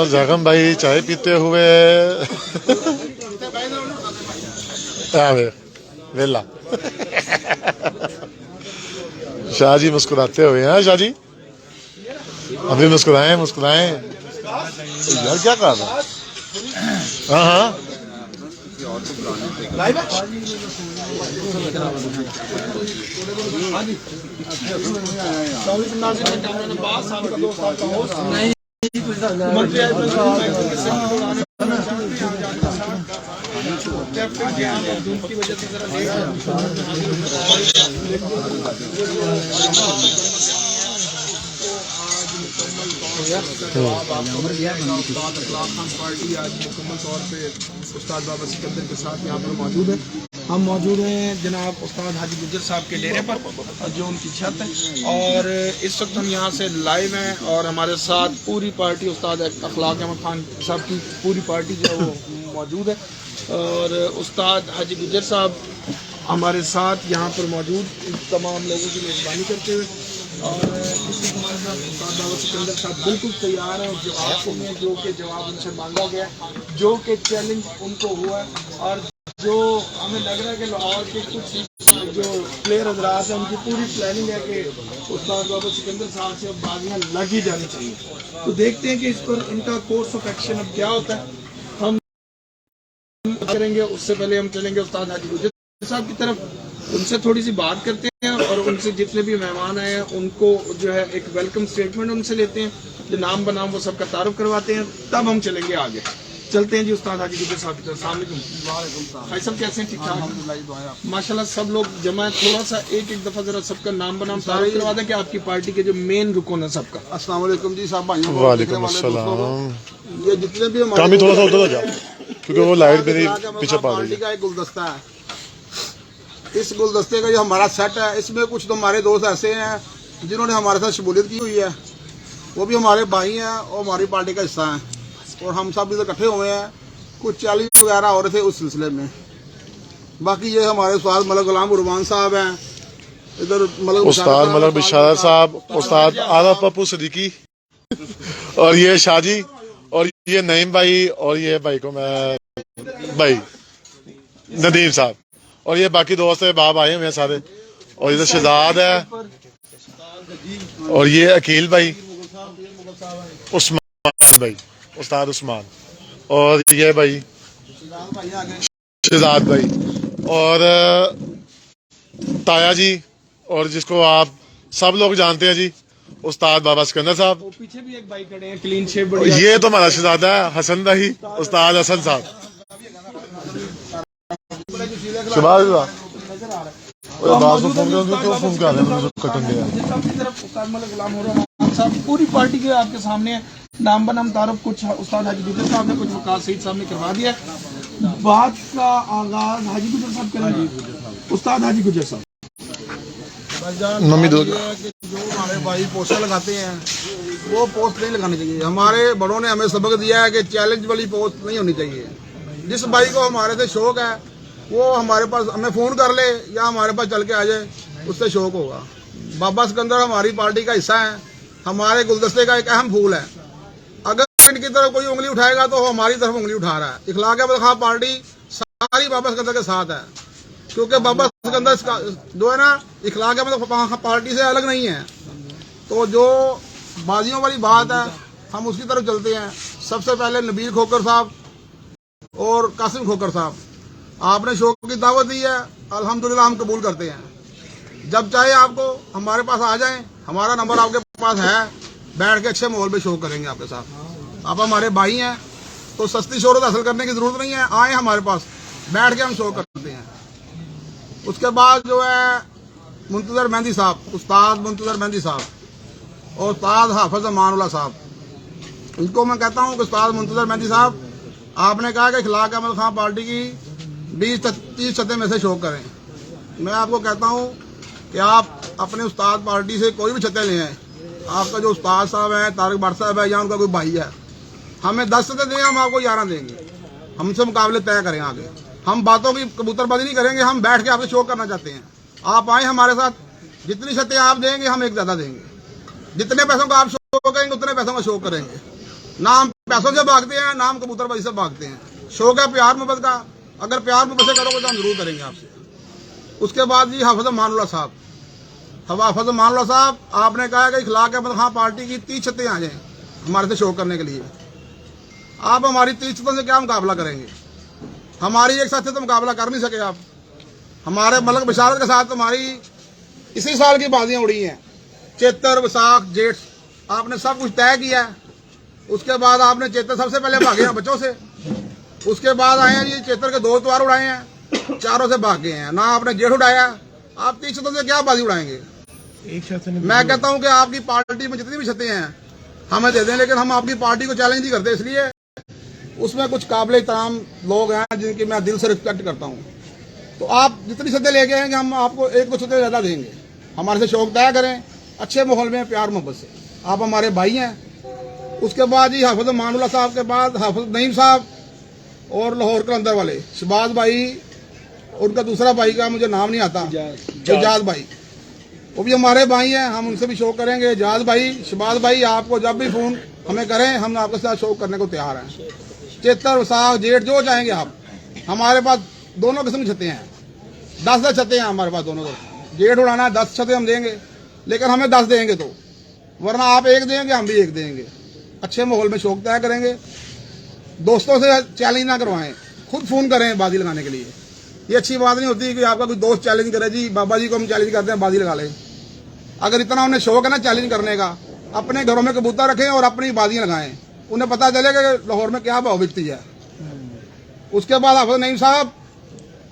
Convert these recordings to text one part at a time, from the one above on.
जगम भाई चाय पीते हुए वेला शाह जी मुस्कुराते हुए हैं। शाह जी अभी मुस्कुराएं मुस्कुराएं यार, क्या कर रहा है? हाँ हाँ पार्टी आज मुकम्मल तौर पे उस्ताद बाबा सिकंदर के साथ यहाँ पर मौजूद है। हम मौजूद हैं जनाब उस्ताद हाजी गुजर साहब के डेरे पर, जो उनकी छत है, और इस वक्त हम यहाँ से लाइव हैं और हमारे साथ पूरी पार्टी उस्ताद अखलाक अहमद खान साहब की पूरी पार्टी जो है वो मौजूद है। और उस्ताद हाजी गुजर साहब हमारे साथ यहाँ पर मौजूद तमाम लोगों की मेज़बानी करते हुए, और इसी हमारे साथ उस्ताद बाबा सिकंदर साहब बिल्कुल तैयार हैं जवाब देने, जो कि जवाब उनसे मांगा गया, जो कि चैलेंज उनको हुआ है, और जो हमें लग रहा है कि लाहौर के कुछ जो प्लेयर हजरात हैं उनकी पूरी प्लानिंग है कि उस्ताद बाबा सिकंदर साहब से अब बाजियाँ लग ही जानी चाहिए। तो देखते हैं कि इस पर इनका कोर्स ऑफ एक्शन अब क्या होता है। हम करेंगे उससे पहले हम चलेंगे उस्ताद हाजी गुजर साहब की तरफ, उनसे थोड़ी सी बात करते हैं और उनसे जितने भी मेहमान आए हैं उनको जो है एक वेलकम स्टेटमेंट उनसे लेते हैं, जो नाम बनाम वो सबका तारुफ करवाते हैं, तब हम चलेंगे आगे। चलते हैं जी उस्ताद हाजी गुजर साहब की तरफ। अस्सलाम वालेकुम भाई साहब, कैसे हैं? ठीक ठाक माशाल्लाह, सब लोग जमा है। थोड़ा सा एक दफ़ा जरा सबका नाम बनाम तारुफ करवा दें कि आपकी पार्टी के जो मेन रुकन है सबका। अस्सलाम वालेकुम जी साहब भाइयों, वालेकुम अस्सलाम। ये जितने भी काम ही थोड़ा सा उधर हो जाओ क्योंकि वो लाइट मेरी पीछे पा रही है। का एक गुलदस्ता है, इस गुलदस्ते का जो हमारा सेट है, इसमें कुछ तो हमारे दोस्त ऐसे हैं जिन्होंने हमारे साथ शमूलियत की हुई है, वो भी हमारे भाई हैं और हमारी पार्टी का हिस्सा हैं, और हम सब इधर इकट्ठे हुए हैं। कुछ चैलेंज वगैरह हो रहे थे उस सिलसिले में। बाकी ये हमारे उस्ताद मलक गुलाम उर्मान साहब हैं, इधर उस्ताद मलक बिशारत साहब, उस्ताद आलम पप्पू सिद्दीकी, और ये शाजी, और ये नईम भाई, और ये भाई को मैं भाई नदीम साहब, और ये बाकी दोस्त है बाप आए हुए हैं सारे, और इधर शहजाद है, और ये अकील भाई, उस्मान भाई, उस्ताद उस्मान, और ये भाई शहजाद भाई, और ताया जी, और जिसको आप सब लोग जानते हैं जी उस्ताद बाबा सिकंदर साहब। पीछे भी एक भाई खड़े हैं क्लीन शेव, ये तो हमारा शहजादा है हसन भाई, उस्ताद हसन साहब। पूरी पार्टी के आपके सामने नाम बनाम तारुफ कुछ उस्ताद हाजी गुजर साहब ने, कुछ वकास सईद साहब ने करवा दिया। बात का आगाज हाजी गुजर साहब करेंगे। उस्ताद हाजी गुजर साहब, जो हमारे भाई पोस्टर लगाते हैं वो पोस्ट नहीं लगानी चाहिए। हमारे बड़ों ने हमें सबक दिया है कि चैलेंज वाली पोस्ट नहीं होनी चाहिए। जिस भाई को हमारे से शौक है वो हमारे पास हमें फ़ोन कर ले या हमारे पास चल के आ जाए, उससे शौक होगा। बाबा सिकंदर हमारी पार्टी का हिस्सा है, हमारे गुलदस्ते का एक अहम फूल है। अगर इनकी तरफ कोई उंगली उठाएगा तो वो हमारी तरफ उंगली उठा रहा है। इखलाक अहमद खान पार्टी सारी बाबा सिकंदर के साथ है, क्योंकि बाबा सिकंदर जो है ना इखलाक अहमद खान पार्टी से अलग नहीं है। तो जो बाजियों वाली बात है हम उसकी तरफ चलते हैं। सबसे पहले नबील खोकर साहब और कासिम खोकर साहब, आपने शो की दावत दी है, अल्हम्दुलिल्लाह हम कबूल करते हैं। जब चाहे आपको हमारे पास आ जाएं, हमारा नंबर आपके पास है, बैठ के अच्छे माहौल में शो करेंगे आपके साथ। आप हमारे भाई हैं तो सस्ती शोहरत हासिल करने की जरूरत नहीं है, आए हमारे पास बैठ के हम शो करते हैं। उसके बाद जो है मुंतजर मेहंदी साहब, उस्ताद मुंतजर मेहंदी साहब और उस्ताद हाफिज अमानुल्लाह साहब, इनको मैं कहता हूँ कि उस्ताद मुंतजर मेहंदी साहब, आपने कहा कि इखलाक अहमद खान पार्टी की 20-30 छतें में से शो करें। मैं आपको कहता हूँ कि आप अपने उस्ताद पार्टी से कोई भी छतें ले आए। आपका जो उस्ताद साहब है, तारिक भट्ट साहब है, या उनका कोई भाई है, हमें 10 छतें दें, हम आपको 11 देंगे। हमसे मुकाबले तय करें आगे। हम बातों की कबूतरबाजी नहीं करेंगे, हम बैठ के आपसे शो करना चाहते हैं। आप आए हमारे साथ, जितनी छतें आप देंगे हम एक ज़्यादा देंगे। जितने पैसों का आप शो करेंगे उतने पैसों का शो करेंगे। ना हम पैसों से भागते हैं, ना हम कबूतरबाजी से भागते हैं। शौक है प्यार मोहब्बत का, अगर प्यार मोहब्बत से करोगे तो हम जरूर करेंगे आपसे। उसके बाद जी हाफिज मानुल्लाह साहब, हाफिज मानुल्लाह साहब, आपने कहा कि इखलाक अहमद खां पार्टी की 30 छतें आ जाएं हमारे से शो करने के लिए। आप हमारी 30 छतों से क्या मुकाबला करेंगे? हमारी एक साथ से तो मुकाबला कर नहीं सके आप। हमारे मलक बशारत के साथ तुम्हारी इसी साल की बाजियां उड़ी हैं, चैत्र वैसाख जेठ, आपने सब कुछ तय किया है। उसके बाद आपने चैत्र सबसे पहले भागे हैं बच्चों से, उसके बाद आए हैं जी चैत्र के 2 त्योहार उड़ाए हैं, चारों से भाग गए हैं। ना आपने जेठ उड़ाया, आप 30 छतों से क्या बाजी उड़ाएंगे? मैं कहता हूं कि आपकी पार्टी में जितनी भी छतें हैं हमें दे दें, लेकिन हम आपकी पार्टी को चैलेंज नहीं करते, इसलिए उसमें कुछ काबिल इहतराम लोग हैं जिनकी मैं दिल से रिस्पेक्ट करता हूं। तो आप जितनी छतें लेके आएंगे हम आपको 1-2 छतें ज़्यादा देंगे। हमारे से शौक तय करें, अच्छे माहौल में, प्यार मोहब्बत से। आप हमारे भाई हैं। उसके बाद जी हाफिज मानुल्लाह साहब के बाद हाफिज नईम साहब और लाहौर कलंदर वाले शहबाज भाई, उनका दूसरा भाई का मुझे नाम नहीं आता, एजाज भाई, वो भी हमारे भाई हैं। हम उनसे भी शो करेंगे। एजाज भाई, शहबाज भाई, आपको जब भी फोन हमें करें हम आपके साथ शो करने को तैयार हैं। चैत्र वैसाख जेठ जो चाहेंगे आप, हमारे पास दोनों किस्म की छतें हैं। 10 छतें हैं हमारे पास दोनों को। जेठ उड़ाना है 10 छतें हम देंगे, लेकिन हमें 10 देंगे तो, वरना आप 1 देंगे हम भी 1 देंगे। अच्छे माहौल में शौक तय करेंगे। दोस्तों से चैलेंज ना करवाएं, खुद फोन करें बाजी लगाने के लिए। ये अच्छी बात नहीं होती कि आपका कोई दोस्त चैलेंज करे, जी बाबा जी को हम चैलेंज करते हैं बाजी लगा लें। अगर इतना उन्हें शौक है ना चैलेंज करने का, अपने घरों में कबूतर रखें और अपनी बाजियां लगाएं, उन्हें पता चलेगा कि लाहौर में क्या भाव बिकती है। उसके बाद हाफिज नईम साहब,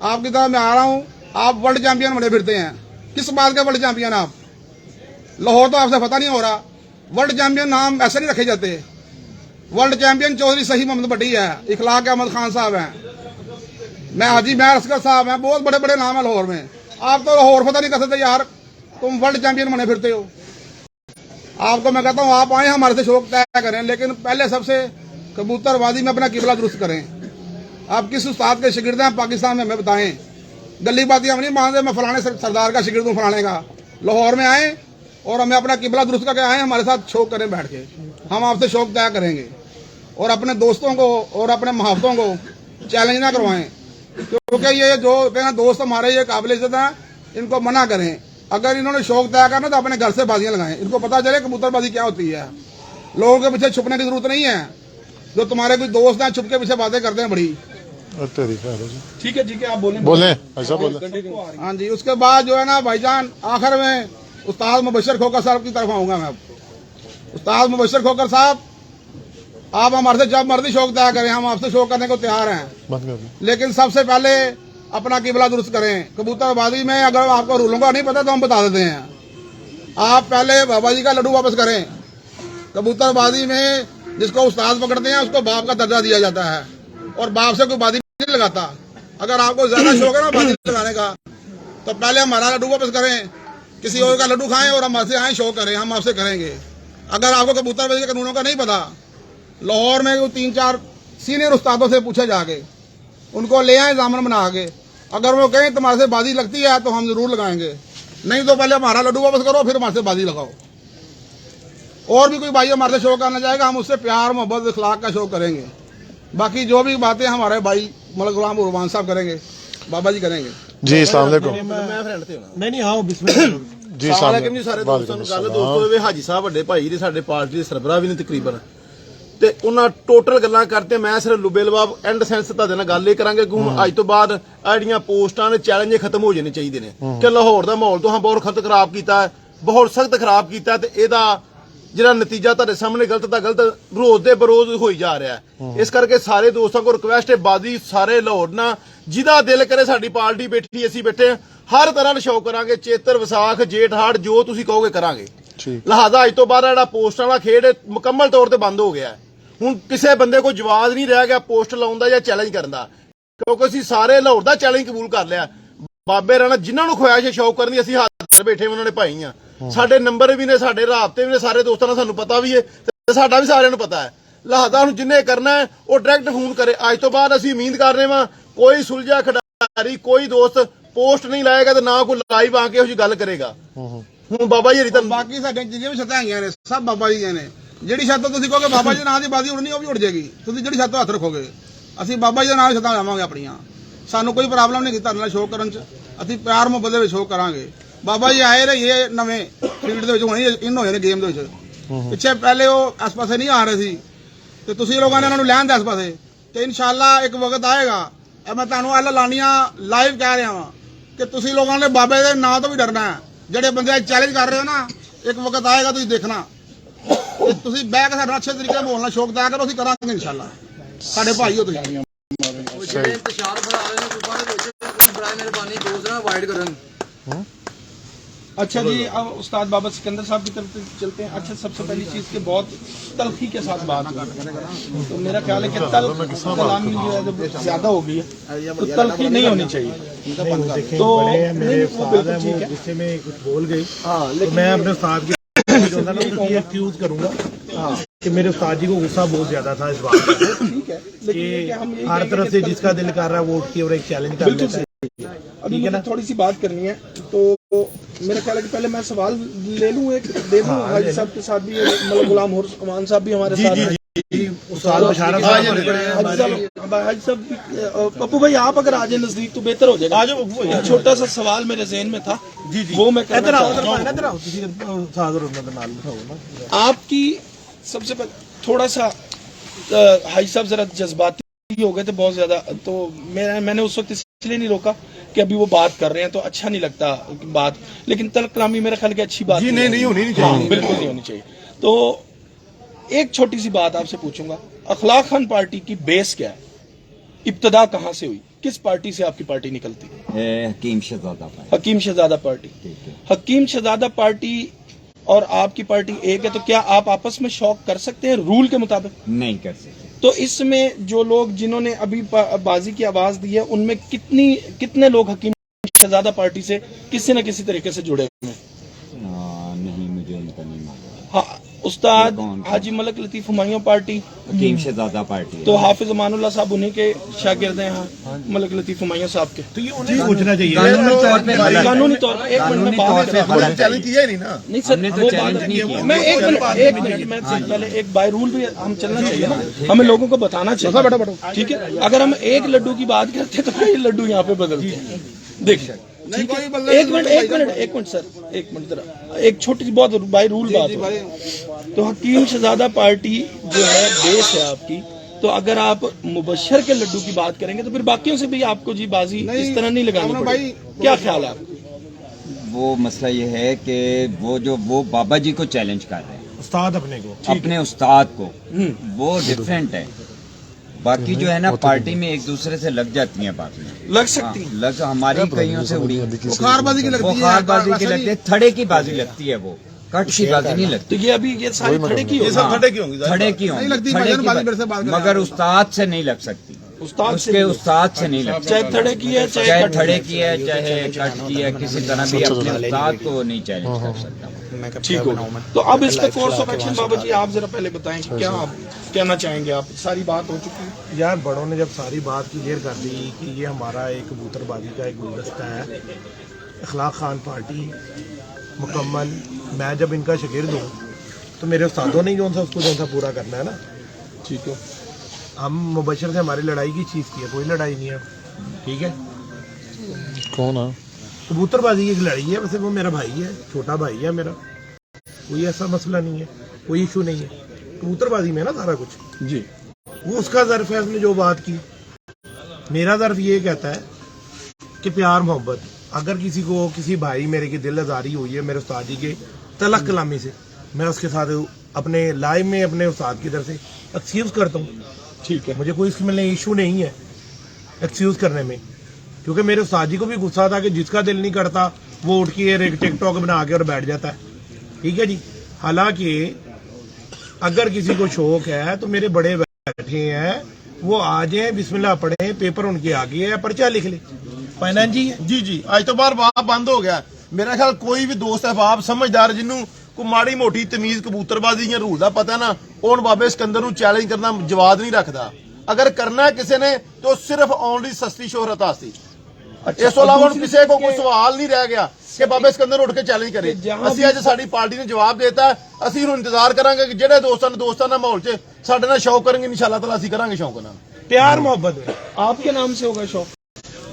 आपकी तरह मैं आ रहा हूँ, आप वर्ल्ड चैंपियन बने फिरते हैं। किस बात के वर्ल्ड चैंपियन आप? लाहौर तो आपसे पता नहीं हो रहा। वर्ल्ड चैंपियन नाम ऐसे नहीं रखे जाते। वर्ल्ड चैंपियन चौधरी सही मोहम्मद भट्टी है, इखलाक अहमद खान साहब हैं, मैं हाजी महर असगर साहब हैं, बहुत बड़े बड़े नाम है लाहौर में। आप तो लाहौर पता नहीं कर सकते यार, तुम वर्ल्ड चैंपियन बने फिरते हो। आपको मैं कहता हूँ आप आए हमारे से शौक तय करें, लेकिन पहले सबसे कबूतरबाजी में अपना किबला दुरुस्त करें। आप किस उस्ताद के शिगिर्द हैं पाकिस्तान में हमें बताएं। गली बाती हम नहीं मानते, मैं फलाने सरदार का शिगिर्द हूँ फलाने का। लाहौर में आए और हमें अपना किबला दुरुस्त करके आए, हमारे साथ शौक करें बैठ के, हम आपसे शौक तय करेंगे। और अपने दोस्तों को और अपने मुहावतों को चैलेंज ना करवाएं, क्योंकि ये जो दोस्त हमारे ये काबिल इज्जत हैं, इनको मना करें। अगर इन्होंने शौक तय करना तो अपने घर से बाजियां लगाएं, इनको पता चले कबूतरबाजी क्या होती है। लोगों के पीछे छुपने की जरूरत नहीं है। जो तुम्हारे कोई दोस्त हैं छुप के पीछे बातें करते हैं बड़ी। ठीक है आप बोले ऐसा बोले। हाँ जी, उसके बाद जो है ना भाईजान, आखिर में उस्ताद मुबशर खोकर साहब की तरफ आऊंगा मैं। उस्ताद मुबशर खोकर साहब, आप हमारे से जब मर्जी शौक तय करें, हम आपसे शौक करने को तैयार हैं, लेकिन सबसे पहले अपना किबला दुरुस्त करें। कबूतरबाजी में अगर आपको रूलों का नहीं पता तो हम बता देते हैं। आप पहले बाबा जी का लड्डू वापस करें। कबूतरबाजी में जिसको उस्ताद पकड़ते हैं उसको बाप का दर्जा दिया जाता है, और बाप से कोई बाजी नहीं लगाता। अगर आपको ज्यादा शौक है ना बाजी लगाने का, तो पहले हमारा लड्डू वापस करें, किसी और का लड्डू खाएं और हमारे से आए शौक करें, हम आपसे करेंगे। अगर आपको कबूतरबाजी के कानूनों का नहीं पता, लाहौर में 3-4 सीनियर उस्तादों से पूछे जाके, उनको ले आए जामन बना के। अगर वो कहें तुम्हारे से बाजी लगती है तो हम जरूर लगाएंगे, नहीं तो पहले हमारा लड्डू वापस करो फिर हमारे से बाजी लगाओ। और भी कोई भाई हमारे से शो करना चाहेगा, हम उससे प्यार मोहब्बत इखलाक का शो करेंगे। बाकी जो भी बातें हमारे भाई मलक गुलाम उर्वान साहब करेंगे, बाबा जी करेंगे। जी अस्सलाम वालेकुम। नहीं आओ बिस्मिल्लाह जी ਸਾਲੇਕਮ ਜੀ ਸਾਰੇ ਦੋਸਤਾਂ ਨੂੰ ਗੱਲ ਦੋਸਤੋ ਵੇ ਹਾਜੀ ਸਾਹਿਬ ਵੱਡੇ ਭਾਈ ਨੇ ਸਾਡੇ ਪਾਰਟੀ ਦੇ ਸਰਬਰਾਹ ਵੀ ਨੇ ਤਕਰੀਬਨ, ਤੇ ਉਹਨਾਂ ਟੋਟਲ ਗੱਲਾਂ ਕਰਤੇ। ਮੈਂ ਸਿਰਫ ਲੁਬੇਲਵਾਬ ਐਂਡ ਸੈਂਸ ਤੁਹਾਡੇ ਨਾਲ ਗੱਲ ਇਹ ਕਰਾਂਗੇ ਕਿ ਹੁਣ ਅੱਜ ਤੋਂ ਬਾਅਦ ਆੜੀਆਂ ਪੋਸਟਾਂ ਦੇ ਚੈਲੰਜ ਖਤਮ ਹੋ ਜਾਣੇ ਚਾਹੀਦੇ ਨੇ ਕਿ ਲਾਹੌਰ ਦਾ ਮਾਹੌਲ ਤੋਂ ਬਹੁਤ ਖਤ ਖਰਾਬ ਕੀਤਾ, ਬਹੁਤ ਸਖਤ ਖਰਾਬ ਕੀਤਾ, ਤੇ ਇਹਦਾ ਜਿਹੜਾ ਨਤੀਜਾ ਤੁਹਾਡੇ ਸਾਹਮਣੇ ਗਲਤ ਦਾ ਗਲਤ ਰੋਜ਼ ਦੇ ਬਰੋਜ਼ ਹੋਈ ਜਾ ਰਿਹਾ ਹੈ। ਇਸ ਕਰਕੇ ਸਾਰੇ ਦੋਸਤਾਂ ਕੋਲ ਰਿਕੁਐਸਟ ਹੈ, ਬਾਜੀ ਸਾਰੇ ਲਾਹੌਰ ਨਾਲ ਜਿਹਦਾ ਦਿਲ ਕਰੇ, ਸਾਡੀ ਪਾਰਟੀ ਬੈਠੀ ਅਸੀਂ ਬੈਠੇ ਹਾਂ, ਹਰ ਤਰ੍ਹਾਂ ਦਾ ਸ਼ੌਕ ਕਰਾਂਗੇ। ਚੇਤਰ ਵਿਸਾਖ ਜੇਠ ਹਾੜ ਜੋ ਤੁਸੀਂ ਕਹੋਗੇ ਕਰਾਂਗੇ। ਲਿਹਾਜ਼ਾ ਅੱਜ ਤੋਂ ਬਾਅਦ ਜਿਹੜਾ ਪੋਸਟਾਂ ਵਾਲਾ ਖੇਡ ਮੁਕੰਮਲ ਤੌਰ ਤੇ ਬੰਦ ਹੋ ਗਿਆ। ਹੁਣ ਕਿਸੇ ਬੰਦੇ ਕੋਲ ਜਵਾਬ ਨਹੀਂ ਰਹਿ ਗਿਆ ਪੋਸਟ ਲਾਉਣ ਦਾ ਜਾਂ ਚੈਲੰਜ ਕਰਨ ਦਾ, ਕਿਉਂਕਿ ਅਸੀਂ ਸਾਰੇ ਲਾਹੌਰ ਦਾ ਚੈਲੰਜ ਕਬੂਲ ਕਰ ਲਿਆ। ਬਾਬੇ ਰਾਣਾ ਜਿਨ੍ਹਾਂ ਨੂੰ ਖੁਆਇਸ਼ ਹੈ ਸ਼ੌਕ ਕਰਨ ਦੀ, ਅਸੀਂ ਹੱਥ ਬੈਠੇ ਉਹਨਾਂ ਨੇ ਭਾਈ ਆ। ਸਾਡੇ ਨੰਬਰ ਵੀ ਨੇ, ਸਾਡੇ ਰਾਬਤੇ ਵੀ ਨੇ ਸਾਰੇ ਦੋਸਤਾਂ ਨਾਲ, ਸਾਨੂੰ ਪਤਾ ਵੀ ਹੈ ਤੇ ਸਾਡਾ ਵੀ ਸਾਰਿਆਂ ਨੂੰ ਪਤਾ ਹੈ। ਲਿਹਾਜ਼ਾ ਹੁਣ ਜਿੰਨੇ ਕਰਨਾ ਹੈ ਉਹ ਡਾਇਰੈਕਟ ਫੋਨ ਕਰੇ। ਅੱਜ ਤੋਂ ਬਾਅਦ ਅਸੀਂ ਉਮੀਦ ਕਰ ਰਹੇ ਹਾਂ ਕੋਈ ਸੁਲਝਿਆ ਖਿਡਾਰੀ ਕੋਈ ਦੋਸਤ ਪੋਸਟ ਨਹੀਂ ਲਾਏਗਾ ਤੇ ਨਾ ਕੋਈ ਲਾਈਵ ਆ ਕੇ ਇਹੋ ਜਿਹੀ ਗੱਲ ਕਰੇਗਾ। ਹੁਣ ਬਾਬਾ ਜੀ ਹਰੀ ਤਾਂ ਬਾਕੀ ਸਾਡੇ ਜਿੰਨੀਆਂ ਵੀ ਛੱਤਾਂ ਹੈਗੀਆਂ ਨੇ ਸਭ ਬਾਬਾ ਜੀ ਦੀਆਂ ਨੇ। ਜਿਹੜੀ ਛੱਤ ਤੁਸੀਂ ਕਹੋਗੇ ਬਾਬਾ ਜੀ ਨਾਂ ਦੀ ਬਾਜ਼ੀ ਉੜਨੀ ਉਹ ਵੀ ਉੜ ਜਾਏਗੀ। ਤੁਸੀਂ ਜਿਹੜੀ ਛੱਤ ਹੱਥ ਰੱਖੋਗੇ ਅਸੀਂ ਬਾਬਾ ਜੀ ਦੇ ਨਾਂ ਦੀ ਛੱਤਾਂ ਲਾਵਾਂਗੇ ਆਪਣੀਆਂ। ਸਾਨੂੰ ਕੋਈ ਪ੍ਰੋਬਲਮ ਨਹੀਂ ਧਰਨੇ ਨਾਲ ਸ਼ੋਅ ਕਰਨ ਚ, ਅਸੀਂ ਪਿਆਰ ਮੁਹੱਬਤ ਦੇ ਵਿੱਚ ਸ਼ੋਅ ਕਰਾਂਗੇ। ਬਾਬਾ ਜੀ ਆਏ ਰਹੇ ਇਹ ਨਵੇਂ ਫੀਲਡ ਦੇ ਵਿੱਚ ਹੁਣੇ ਇਨ ਹੋਏ ਨੇ ਗੇਮ ਦੇ ਵਿੱਚ। ਪਿੱਛੇ ਪਹਿਲੇ ਉਹ ਇਸ ਪਾਸੇ ਨਹੀਂ ਆ ਰਹੇ ਸੀ ਤੇ ਤੁਸੀਂ ਲੋਕਾਂ ਨੇ ਉਹਨਾਂ ਨੂੰ ਲੈਣ ਦਾ ਇਸ ਪਾਸੇ ਤੇ ਇਨਸ਼ਾਅੱਲਾ ਇੱਕ ਵਕਤ ਆਏਗਾ। ਇਹ ਮੈਂ ਤੁਹਾਨੂੰ ਅੱਲਾ ਲਾਣੀਆਂ ਲਾਈਵ ਕਹਿ ਰਿਹਾ ਵਾਂ ਕਿ ਤੁਸੀਂ ਲੋਕਾਂ ਨੇ ਬਾਬੇ ਦੇ ਨਾਂ ਤੋਂ ਵੀ ਡਰਨਾ ਹੈ। ਜਿਹੜੇ ਬੰਦੇ ਚੈਲੰਜ ਕਰ ਰਹੇ ਹੋ ਨਾ, ਇੱਕ ਵਕਤ ਆਏਗਾ ਤੁਸੀਂ ਦੇਖਣਾ ਤੇ ਤੁਸੀਂ ਬਹਿ ਕੇ ਸਾਡਾ ਅੱਛੇ ਤਰੀਕੇ ਨਾਲ ਬੋਲਣਾ ਸ਼ੌਕ ਦਿਆ ਕਰੋ। ਅਸੀਂ ਕਰਾਂਗੇ ਇਨਸ਼ਾਅੱਲਾ। ਸਾਡੇ ਭਾਈ ਹੋ ਤੁਸੀਂ। ਜਿਹੜੇ ਇੰਤਸ਼ਾਰ ਬਣਾ ਰਹੇ ਨੇ ਗਰੁੱਪਾਂ ਦੇ ਵਿੱਚ ਬਰਾਏ ਮਿਹਰਬਾਨੀ ਦੋਸਤ ਨਾਲ ਅਵਾਇਡ ਕਰਨ। अच्छा जी, अब उस्ताद बाबा सिकंदर साहब की तरफ चलते हैं। अच्छा, सबसे पहली चीज़ कि बहुत तलखी के साथ बात हुई तो मेरा ख्याल है कि कलामी जो है ज़्यादा हो गई है तो तलखी नहीं होनी चाहिए। तो नहीं, वो बिल्कुल ठीक है। गुस्से में कुछ बोल गई तो मैं अपने उस्ताद की एक्यूज करूंगा कि मेरे उस्ताद जी को गुस्सा बहुत ज्यादा था इस बात पर ठीक है, लेकिन हम कि हर तरफ से जिसका दिल कर रहा है वोट की और एक चैलेंज कर लेते हैं। अभी मुझे थोड़ी सी बात करनी है तो मेरा ख्याल है कि पहले मैं सवाल ले लूं, एक दे दूं हाजी साहब के साथ भी, मतलब गुलाम अमान साहब भी हमारे साथ हैं। उस्ताद बशारत हाजी साहब पप्पू भाई आप अगर आ जाए नजदीक तो बेहतर हो जाएगा। एक छोटा सा सवाल मेरे ज़हन में था वो मैं करना चाहता हूं। आपकी सबसे पहले थोड़ा सा हाजी साहब जरा जज्बाती हो गए थे बहुत ज्यादा, तो मैंने उस वक्त इसलिए नहीं रोका कि अभी वो बात कर रहे हैं तो अच्छा नहीं लगता बात, लेकिन तल्ख कलामी मेरा ख्याल कि अच्छी बात नहीं होनी चाहिए। हाँ, बिल्कुल नहीं होनी चाहिए। तो एक छोटी सी बात आपसे पूछूंगा, अखलाक खान पार्टी की बेस क्या है, इब्तदा कहाँ से हुई, किस पार्टी से आपकी पार्टी निकलती? हकीम शहजादा पार्टी। हकीम शहजादा पार्टी। हकीम शहजादा पार्टी और आपकी पार्टी एक है, तो क्या आप आपस में शौक कर सकते हैं रूल के मुताबिक? नहीं कर सकते। तो इसमें जो लोग जिन्होंने अभी बाजी की आवाज दी है उनमें कितने लोग हकीम शहजादा पार्टी से किसी न किसी तरीके से जुड़े हुए हैं? नहीं, मुझे उनका नहीं मालूम। हाँ, उस्ताद हाजी मलक लतीफ हुमायूं पार्टी, हकीम शहजादा पार्टी। तो हाफिज अमानुल्लाह साहब उन्हीं के शागिर्द हैं। हाँ, मलक लतीफ हुमायूं साहब के। तो ये उन्हें पूछना चाहिए कानूनी तौर पर एक मिनट में बात चैलेंज किया ही नहीं ना। नहीं सर, वो बात नहीं किया। मैं एक मिनट में पहले एक बाय रूल भी हम चलना चाहिए ना, हमें लोगों को बताना चाहिए। ठीक है, अगर हम एक लड्डू की बात करते हैं तो कई लड्डू यहाँ पे बदलते हैं। देखिए एक मिनट सर, एक मिनट जरा, एक छोटी सी बहुत बाय रूल बात है। तो हकीम शहजादा पार्टी जो है बेस है आपकी, तो अगर आप मुबशर के लड्डू की बात करेंगे तो फिर बाकियों से भी आपको जी बाजी इस तरह नहीं लगानी पड़ेगी। क्या ख्याल है आपको? वो मसला ये है कि वो बाबा जी को चैलेंज कर रहे हैं, उस्ताद अपने उस्ताद को, वो डिफरेंट है। बाकी जो है ना पार्टी में एक दूसरे से लग जाती हैं, बाकी लग सकती है। लग हमारी कईयों से उड़ी बुखारबाजी की लगती है, बुखारबाजी की लगती है, थड़े की बाजी लगती है, वो कट की बाजी नहीं लगती। तो ये अभी ये सारी खड़े की होगी। सब खड़े की होंगी, थड़े की होंगी, लगती थड़े भाईजान, बाजी मेरे से बात की, करें। मगर उस्ताद से नहीं लग सकती, उस्ताद उसके उस्ताद से नहीं लगती। चाहे थड़े की है चाहे चाहे थड़े की है चाहे कट की है, किसी तरह भी अपने उस्ताद को नहीं चैलेंज कर सकता। ठीक होगा। तो अब इसका कोर्स ऑफ एक्शन बाबा जी आप जरा पहले बताएं कि क्या आप कहना चाहेंगे? आप सारी बात हो चुकी है यार, बड़ों ने जब सारी बात क्लियर कर दी कि ये हमारा एक कबूतरबाजी का एक गुलदस्ता है, अखलाक खान पार्टी मुकम्मल, मैं जब इनका शागिर्द हूँ तो मेरे उस्तादों ने उसको पूरा करना है ना। ठीक है, हम मुबशर से हमारी लड़ाई की चीज़ की है, कोई लड़ाई नहीं है। ठीक है, कौन है? कबूतरबाजी की एक लड़ाई है, वैसे वो मेरा भाई है, छोटा भाई है मेरा, कोई ऐसा मसला नहीं है, कोई इशू नहीं है। कबूतरबाजी में ना सारा कुछ जी, वो उसका ज़र्फ है, उसने जो बात की। मेरा ज़र्फ ये कहता है कि प्यार मोहब्बत, अगर किसी को किसी भाई मेरे की दिल आज़ारी हुई है मेरे उस्ताद जी के तलक कलामी से, मैं उसके साथ अपने लाइव में अपने उस्ताद की तरफ से एक्सक्यूज़ करता हूँ। ठीक है, मुझे कोई इसमें इशू नहीं है एक्सक्यूज़ करने में, क्योंकि मेरे उस्ताद जी को भी गुस्सा था कि जिसका दिल नहीं करता वो उठ के एक टिकटॉक बना के और बैठ जाता है। ठीक है जी, हालांकि अगर किसी को शौक है तो मेरे बड़े बैठे हैं, वो आ जाए, बिस्मिल्लाह पढ़े, पेपर उनके आगे है, पर्चा लिख ले। फाइनेंस जी जी आज तो बार बाप बंद हो गया। मेरा ख्याल कोई भी दोस्त है बाप समझदार जिन्हों को माड़ी मोटी तमीज कबूतरबाजी या रूल का पता ना, ਉਹ ਬਾਬੇ ਸਿਕੰਦਰ ਨੂੰ ਚੈਲੰਜ ਕਰਨਾ ਜਵਾਬ ਨਹੀਂ ਰੱਖਦਾ। ਅਗਰ ਕਰਨਾ ਕਿਸੇ ਨੇ ਤਾਂ ਸਿਰਫ ਓਨਲੀ ਸਸਤੀ ਸ਼ੋਹਰਤ ਆਸਤੀ। ਇਸ ਤੋਂ ਇਲਾਵਾ ਹੁਣ ਕਿਸੇ ਕੋ ਕੋਈ ਸਵਾਲ ਨਹੀਂ ਰਹਿ ਗਿਆ ਕਿ ਬਾਬੇ ਸਿਕੰਦਰ ਉੱਠ ਕੇ ਚੈਲੰਜ ਕਰੇ। ਅਸੀਂ ਅੱਜ ਸਾਡੀ ਪਾਰਟੀ ਨੇ ਜਵਾਬ ਦੇਤਾ। ਅਸੀਂ ਹੁਣ ਇੰਤਜ਼ਾਰ ਕਰਾਂਗੇ ਕਿ ਜਿਹੜੇ ਦੋਸਤਾਨਾ ਮਾਹੌਲ 'ਚ ਸਾਡੇ ਨਾਲ ਸ਼ੌਕ ਕਰਨਗੇ, ਇਨਸ਼ਾਅੱਲਾ ਤਾਲਾ ਅਸੀਂ ਕਰਾਂਗੇ ਸ਼ੌਕ ਨਾਲ। प्यार मोहब्बत में आपके नाम से होगा शौक?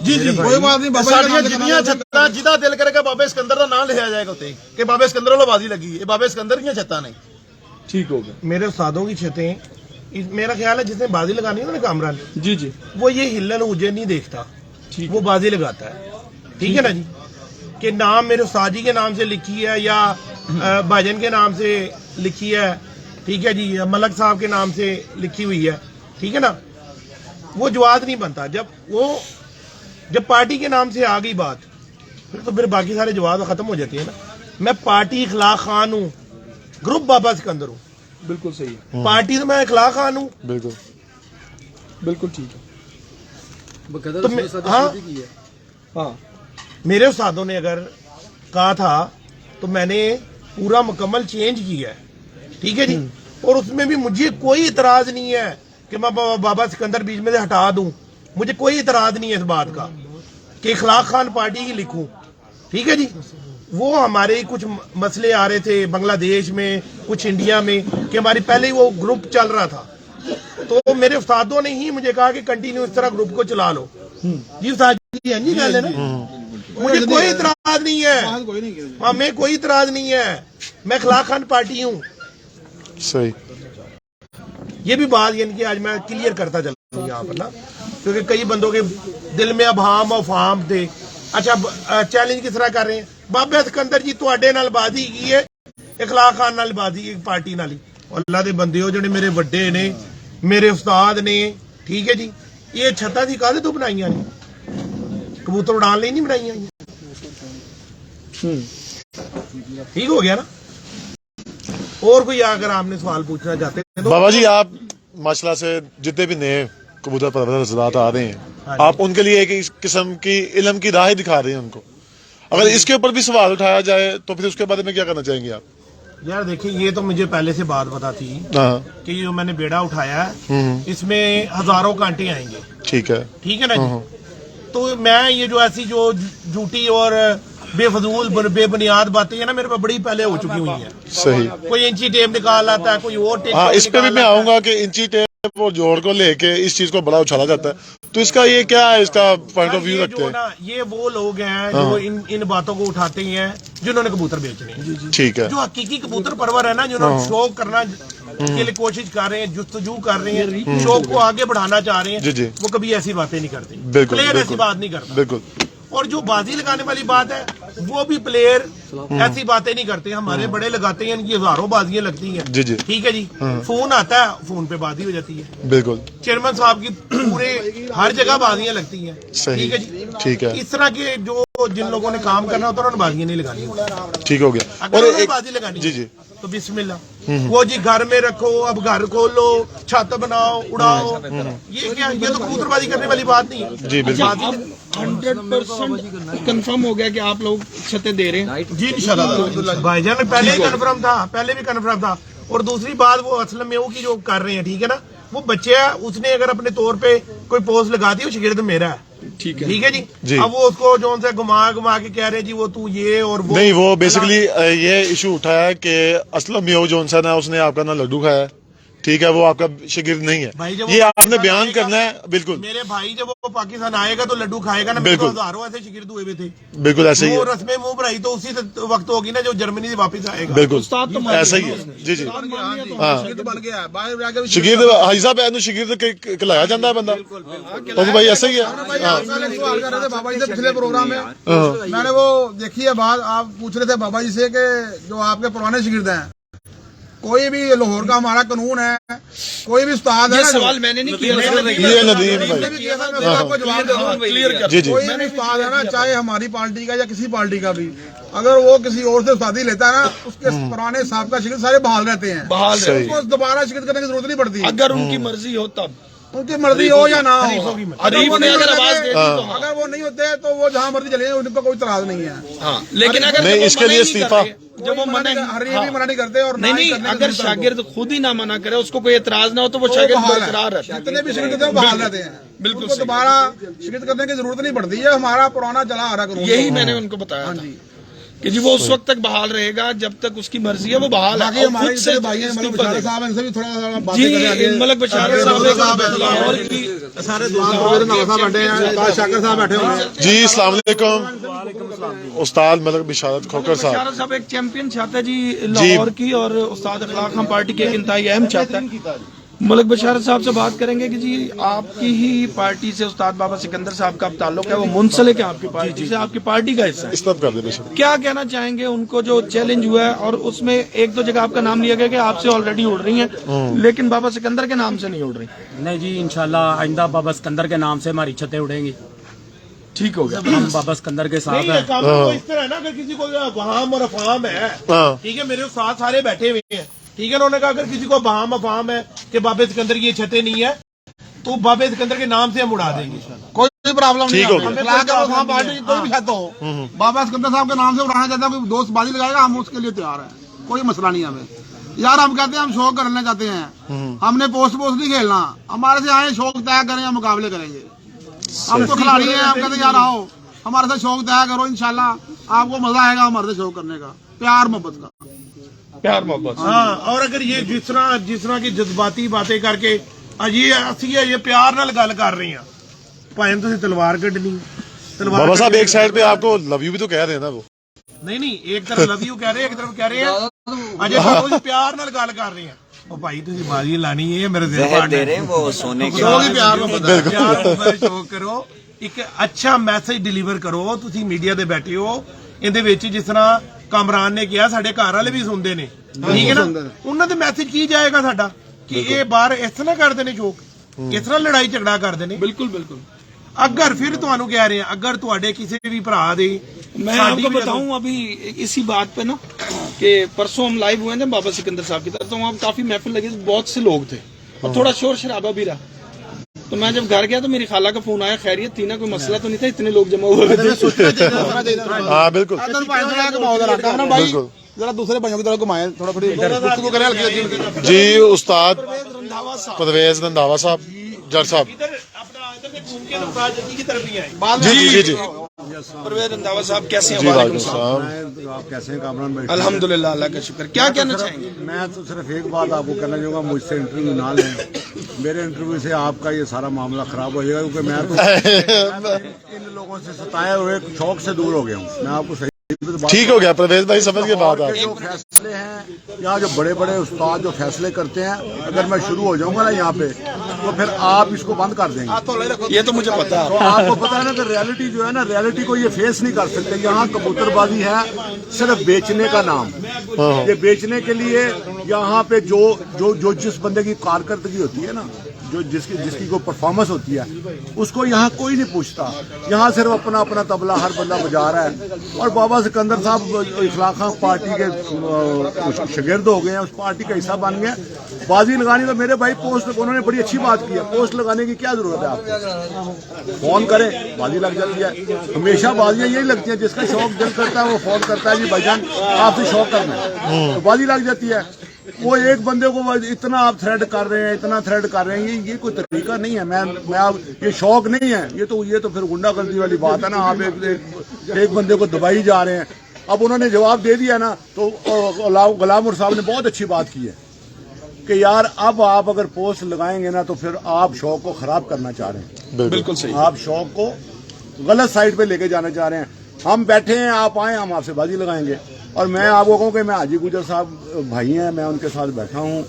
ਜੀ ਜੀ ਕੋਈ ਬਾਤ ਨਹੀਂ ਬਾਬਾ ਸਾਡੀਆਂ ਜਿੰਨੀਆਂ ਛੱਤਾਂ ਜਿਹਦਾ ਦਿਲ ਕਰੇਗਾ ਬਾਬੇ ਸਿਕੰਦਰ ਦਾ ਨਾਮ ਲਿਖਿਆ ਜਾਏਗਾ ਉੱਤੇ ਕਿ ਬਾਬੇ ਸਿਕੰਦਰ ਵੱਲੋਂ ਬਾਜ਼ੀ ਲੱਗੀ। ਇਹ ਬਾਬੇ ਸਿਕੰਦਰ ਦੀਆਂ ਛੱਤਾਂ ਨੇ। ठीक हो गया। मेरे उस्तादों की छतें, मेरा ख्याल है जिसने बाजी लगानी है ना कामरान, जी जी वो ये हिल्लल हुज्जे नहीं देखता, वो बाजी लगाता है। ठीक है ना जी, कि नाम मेरे उस्ताद जी के नाम से लिखी है या भाईजान के नाम से लिखी है, ठीक है जी, या मलक साहब के नाम से लिखी हुई है, ठीक है ना, वो जवाब नहीं बनता। जब पार्टी के नाम से आ गई बात, फिर बाकी सारे जवाब खत्म हो जाते हैं ना। मैं पार्टी इखलाक खान हूँ, ग्रुप बाबा सिकंदर हूँ। बिल्कुल सही है, पार्टी तो मैं इखलाक खान हूँ। बिल्कुल बिल्कुल ठीक है। तो हाँ, हाँ मेरे उस्तादों ने अगर कहा था तो मैंने पूरा मुकम्मल चेंज किया है, ठीक है जी। और उसमें भी मुझे कोई इतराज नहीं है कि मैं बाबा सिकंदर बीच में से हटा दूं। मुझे कोई इतराज नहीं है इस बात का कि इखलाक खान पार्टी की लिखूं, ठीक है जी। वो हमारे कुछ मसले आ रहे थे बांग्लादेश में, कुछ इंडिया में, कि हमारी पहले ही वो ग्रुप चल रहा था, तो मेरे उस्तादों ने ही मुझे कहा कि कंटिन्यू इस तरह ग्रुप को चला लो। जी उस्ताद जी, हाँ जी गल है ना, मुझे कोई इतराज नहीं है, हमें कोई इतराज नहीं है। मैं इखलाक खान पार्टी हूँ। सही। ये भी बात यानी कि आज मैं क्लियर करता चलता हूँ यहाँ पर ना, क्योंकि कई बंदों के दिल में अभाम और फाम थे। अच्छा, चैलेंज किस तरह कर रहे हैं? बाबे सिकंदर जी तुहाडे नाल बाजी की है, इखलाक खान नाल बाजी की, पार्टी नाल ही। अल्लाह दे बंदे हो, जिहड़े मेरे वड्डे ने, मेरे उस्ताद ने, ठीक है जी। ये छत्तां दी काहदे तो बनाईयां ने? कबूतर उड़ान लई नहीं बनाईयां। ठीक हो गया ना। और कोई अगर आपने सवाल पूछना चाहते हैं तो बाबा जी, आप माशाल्लाह से जितने भी नए कबूतर परवर हज़रात आ रहे हैं, आप उनके लिए एक इस किस्म की इल्म की राह दिखा रहे हैं उनको। अगर इसके ऊपर भी सवाल उठाया जाए तो फिर उसके बारे में क्या करना चाहेंगे आप? यार देखिए, ये तो मुझे पहले से बात पता थी हाँ, कि ये जो मैंने बेड़ा उठाया है इसमें हजारों कांटे आएंगे, ठीक है। ठीक है ना जी। तो मैं ये जो ऐसी जो झूठी और बेफजूल बेबुनियाद बातें हैं ना, मेरे पे बड़ी पहले हो चुकी हुई है। सही। कोई इंची टेप निकाल आता है, कोई और टेप हाँ, इस पे भी मैं आऊंगा कि इंची टेप और जोड़ को लेके इस चीज को बड़ा उछाला जाता है, तो इसका ये क्या है, इसका पॉइंट ऑफ व्यू रखते हैं? ये वो लोग हैं जो इन बातों को उठाते हैं जिन्होंने कबूतर बेचने हैं। ठीक है। जो हकीकी कबूतर परवर है ना, जिन्होंने शौक करना के लिए कोशिश कर रहे हैं, जुस्तजू कर रहे हैं, शौक को आगे बढ़ाना चाह रहे जी, जी। हैं, वो कभी ऐसी बातें नहीं करते। बिल्कुल, प्लेयर ऐसी बिल्कुल। बात नहीं करता। बिल्कुल। और जो बाजी लगाने वाली बात है, वो भी प्लेयर ऐसी बातें नहीं करते। हमारे बड़े लगाते हैं, इनकी हजारों बाजियां लगती हैं। जी, जी। ठीक है जी। फोन आता है, फोन पे बाजी हो जाती है। बिल्कुल चेयरमैन साहब की पूरे हर जगह बाजियां लगती हैं। सही। ठीक है जी। ठीक है। इस तरह के जो जिन लोगों ने काम करना होता है उन्होंने बाजियां नहीं लगानी होती। ठीक हो गया। अगर और उन्होंने एक बाजी लगानी जी, जी। तो बिस्मिल्लाह, वो जी घर में रखो, अब घर खोलो, छत बनाओ, उड़ाओ, ये क्या, ये तो कबूतरबाजी करने वाली बात नहीं है। जी, बिल्कुल। 100% कंफर्म हो गया कि आप लोग छतें दे रहे हैं? जी इंशाल्लाह। भाईजान में पहले ही कन्फर्म था, पहले भी कन्फर्म था। और दूसरी बात, वो असलम में वो की जो कर रहे हैं, ठीक है ना, वो बच्चे है, उसने अगर अपने तौर पे कोई पोस्ट लगा दी, वो शिगिर्द मेरा है। ठीक है, ठीक है जी। जी। अब वो उसको जो उनसे घुमा के कह रहे हैं जी वो तू ये और वो नहीं, वो बेसिकली ये इशू उठाया है कि असलम मियो जॉनसन है, उसने आपका ना लड्डू खाया है, ठीक है, वो आपका शिगिर्द नहीं भाई है। जब ये वो आपने पाकिस्तान बयान आएगा, करना है। बिल्कुल मेरे भाई जब वो पाकिस्तान आएगा तो लड्डू खाएगा ना। बिल्कुल। हजारों ऐसे शिगिर्द हुए थे, बिल्कुल ऐसे ही वो है। रस्में मुंह भराई तो उसी वक्त होगी ना जो जर्मनी से वापस आएगा। बिल्कुल उस्ताद तो मान ऐसा ही लिया है। जी, जी। हाँ, बन गया है। बाहर जाके भी शिगिर्द हाजी साहब एनु शिगिर्द खिलाया जाता है बंदा, तो भाई ऐसा ही है। भाई आप कल एक सवाल कर रहे थे बाबा जी से पिछले प्रोग्राम में, मैंने वो देखी है बात, आप पूछ रहे थे बाबा जी से कि जो आपके पुराने शिगिर्द हैं, कोई भी लाहौर का हमारा कानून है, कोई भी उस्ताद है ये ना, सवाल मैंने नहीं किया, ये नदीम भाई। भी किया था, मैं आपको जवाब दे दूं। क्लियर कर। जी, जी। कोई भी उस्ताद है ना, चाहे हमारी पार्टी का या किसी पार्टी का भी, अगर वो किसी और से उस्तादी लेता है ना, उसके पुराने साहब का शिगिर्द सारे बहाल रहते हैं। बहाल सही। है। उसको दोबारा शिगिर्द करने की जरूरत नहीं पड़ती। अगर उनकी मर्जी हो तब, उनकी मर्जी हो या ना हो, हरीफ ने अगर आवाज दे दी तो अगर वो नहीं होते तो वो जहाँ मर्जी चले जाए, उनको कोई इतराज नहीं है। हाँ, लेकिन अगर नहीं, जब वो इसके मना लिए ही नहीं इस्तीफा। कर रहे, जब वो मना हर ये भी मना नहीं करते और नहीं ना ही नहीं, करने का अगर दूसरा शागिर्द खुद ही ना मना करे, उसको कोई एतराज ना हो, तो वो तो शागिर्द बहाल है। बरकरार रहता है। जितने भी शिकायत हैं वो बहाल रहते हैं, बिल्कुल उनको सही। दोबारा शिकायत करने की जरूरत नहीं पड़ती है, हमारा पुराना चला आ रहा कानून। यही मैंने उनको बताया था कि जी वो उस वक्त तक बहाल रहेगा जब तक उसकी मर्जी है, वो बहाल है। बाकी और हमारे खुद से इतने भाई हैं, मलक इस्तीफा बशारत देगा। साहब, इनसे भी थोड़ा बातें जी, करें आगे। मलक बशारत साहब एक लाहौर की सारे परवेज रंधावा साहब बैठे हैं, आकाश शाकर साहब बैठे हुए हैं। जी अस्सलाम वालेकुम उस्ताद मलक बशारत खोकर साहब। बशारत साहब एक चैंपियन चाहता है जी लाहौर की, और उस्ताद अखलाक हम पार्टी के एक इंतहाई अहम चाहता है। मलक बशारत साहब से बात करेंगे कि जी आपकी ही पार्टी से उस्ताद बाबा सिकंदर साहब का ताल्लुक है, वो मुंसलिक है आपकी पार्टी से, आपकी पार्टी का हिस्सा है। इस तरफ कर दे बेशक। क्या कहना चाहेंगे उनको जो चैलेंज हुआ है, और उसमें एक दो जगह आपका नाम लिया गया कि आपसे ऑलरेडी उड़ रही हैं, लेकिन बाबा सिकंदर के नाम से नहीं उड़ रही? नहीं जी, इंशाल्लाह आइंदा बाबा सिकंदर के नाम से हमारी छतें उड़ेंगी। ठीक हो गया। हम बाबा सिकंदर के साथ नहीं, हैं। काम तो इस तरह है ना, अगर किसी को वहाम और अफाम है, हाँ। ठीक है, मेरे साथ सारे बैठे हुए हैं, ठीक है, उन्होंने कहा अगर किसी को बहाम अफाम है कि बाबे सिकंदर की ये छतें नहीं है, तो बाबे सिकंदर के नाम से हम उड़ा देंगे। कोई प्रॉब्लम नहीं ठीक हो है, गया। इखलाक है, वहाँ पार्टी की कोई भी छत हो, बाबा सिकंदर साहब के नाम से उड़ाना चाहता है, कोई दोस्त बाजी लगाएगा, हम उसके लिए तैयार हैं, कोई मसला नहीं है हमें। यार हम कहते हैं हम शौक करना चाहते हैं, हमने पोस्ट नहीं खेलना, हमारे से आए शौक तय करें, हम मुकाबले करेंगे। हम तो खिलाड़ी हैं, हम कहते हैं यार आओ हमारे साथ शौक तय करो, इंशाल्लाह आपको मजा आएगा हमारे से शौक करने का, प्यार मोहब्बत का। प्यार मोहब्बत। हाँ, और अगर ये जिस तरह की जज्बाती बातें करके ये असली ये प्यार नाल गल कर रही हैं, भाई तुम तलवार कड्ढनी बाबा साहब एक साइड पे आपको लव यू भी तो कह रहे हैं ना वो। नहीं, एक तरफ लव यू कह रहे हैं, एक तरफ कह रहे हैं अजय बाबू जी प्यार नाल गल कर रहे हैं। ओ भाई तुम बाजी लानी है मेरे जहर दे रहे हैं वो सोने के शौक ही प्यार मोहब्बत ਸ਼ੋਅ ਕਰੋ, ਇੱਕ ਅੱਛਾ ਮੈਸੇਜ ਡਿਲੀਵਰ ਕਰੋ। ਤੁਸੀਂ ਮੀਡੀਆ ਤੇ ਬੈਠੇ ਹੋ, ਇਹਦੇ ਵਿੱਚ ਜਿਸ ਤਰ੍ਹਾਂ ਕਾਮਰਾਨ ਨੇ ਕਿਹਾ ਸਾਡੇ ਘਰ ਵਾਲੇ ਵੀ ਸੁਣਦੇ ਨੇ, ਠੀਕ ਹੈ ਨਾ, ਉਹਨਾਂ ਦੇ ਮੈਸੇਜ ਕੀ ਜਾਏਗਾ ਸਾਡਾ ਕਿ ਇਹ ਬਾਹਰ ਇਸ ਤਰ੍ਹਾਂ ਕਰਦੇ ਨੇ ਸ਼ੋਕ, ਇਸ ਤਰ੍ਹਾਂ ਲੜਾਈ ਝਗੜਾ ਕਰਦੇ ਨੇ। बिल्कुल बिल्कुल। ਅਗਰ ਫਿਰ ਤੁਹਾਨੂੰ ਕਹਿ ਰਹੇ ਆ, ਅਗਰ ਤੁਹਾਡੇ ਕਿਸੇ ਵੀ ਭਰਾ ਦੇ मैं आपको बताऊं अभी इसी बात पे ना कि परसों हम लाइव हुए थे बाबा सिकंदर साहब की तरफ, तो वहाँ काफी महफिल लगी, बहुत से लोग थे और थोड़ा शोर शराबा भी रहा। तो मैं जब घर गया तो मेरी खाला का फोन आया, खैरियत थी ना, कोई मसला तो नहीं था, इतने लोग जमा हुए थे। हाँ बिल्कुल भाई जरा दूसरे भाइयों की तरफ घुमाए, थोड़ा थोड़ी गुफ्तगू करें हल्की। जी उस्ताद परवेज रंधावा साहब जट साहब। इधर अपना इधर से घूम के उस्ताद जल्दी की तरफ नहीं आए। जी जी परवेज रंधावा साहब कैसे हैं? जी वालेकुम वालेकुम सलाम। सलाम। आप कैसे हैं कामरान भाई? अल्हम्दुलिल्लाह, अल्लाह का शुक्र। क्या कहना चाहेंगे? मैं तो सिर्फ एक बात आपको कहना चाहूँगा, मुझसे इंटरव्यू ना लें, मेरे इंटरव्यू से आपका ये सारा मामला खराब हो जाएगा, क्योंकि मैं तो इन लोगों से सताए हुए शौक से दूर हो गया हूँ। मैं आपको सही ठीक हो गया परवेज भाई, समझ के बाद आप। जो फैसले हैं यहाँ जो बड़े बड़े उस्ताद जो फैसले करते हैं, अगर मैं शुरू हो जाऊंगा ना यहाँ पे, तो फिर आप इसको बंद कर देंगे। ये तो मुझे पता तो है। आपको पता है ना कि रियलिटी जो है ना, रियलिटी को ये फेस नहीं कर सकते। यहाँ कबूतरबाजी है सिर्फ बेचने का नाम, ये बेचने के लिए यहाँ पे जो जो जो जिस बंदे की कारकर्दगी होती है ना, जो जिसकी कोई परफॉर्मेंस होती है, उसको यहाँ कोई नहीं पूछता। यहाँ सिर्फ अपना अपना तबला हर बंदा बजा रहा है। और बाबा सिकंदर साहब इखलाक खां पार्टी के शागिर्द हो गए हैं, उस पार्टी का हिस्सा बन गए। बाजी लगानी तो मेरे भाई पोस्ट, उन्होंने बड़ी अच्छी बात की है, पोस्ट लगाने की क्या जरूरत है आपको, फोन करें बाजी लग जाती है। हमेशा बाजियां यही लगती हैं, जिसका शौक दिल करता है वो फोन करता है, जी भाईजान आपसे शौक करना है, तो बाजी लग जाती है। वो एक बंदे को इतना आप थ्रेड कर रहे हैं, इतना थ्रेड कर रहे हैं, ये कोई तरीका नहीं है। मैं आप ये शौक नहीं है, ये तो फिर गुंडागर्दी वाली बात है ना। आप एक बंदे को दबाई जा रहे हैं। अब उन्होंने जवाब दे दिया ना, तो गुलाम साहब ने बहुत अच्छी बात की है कि यार अब आप अगर पोस्ट लगाएंगे ना, तो फिर आप शौक को खराब करना चाह रहे हैं। बिल्कुल सही। आप शौक को गलत साइड पे लेके जाना चाह रहे हैं। हम बैठे हैं, आप आए, हम आपसे बाजी लगाएंगे। और मैं आपको कहूँ कि मैं हाजी गुजर साहब भाई हैं, मैं उनके साथ बैठा हूँ।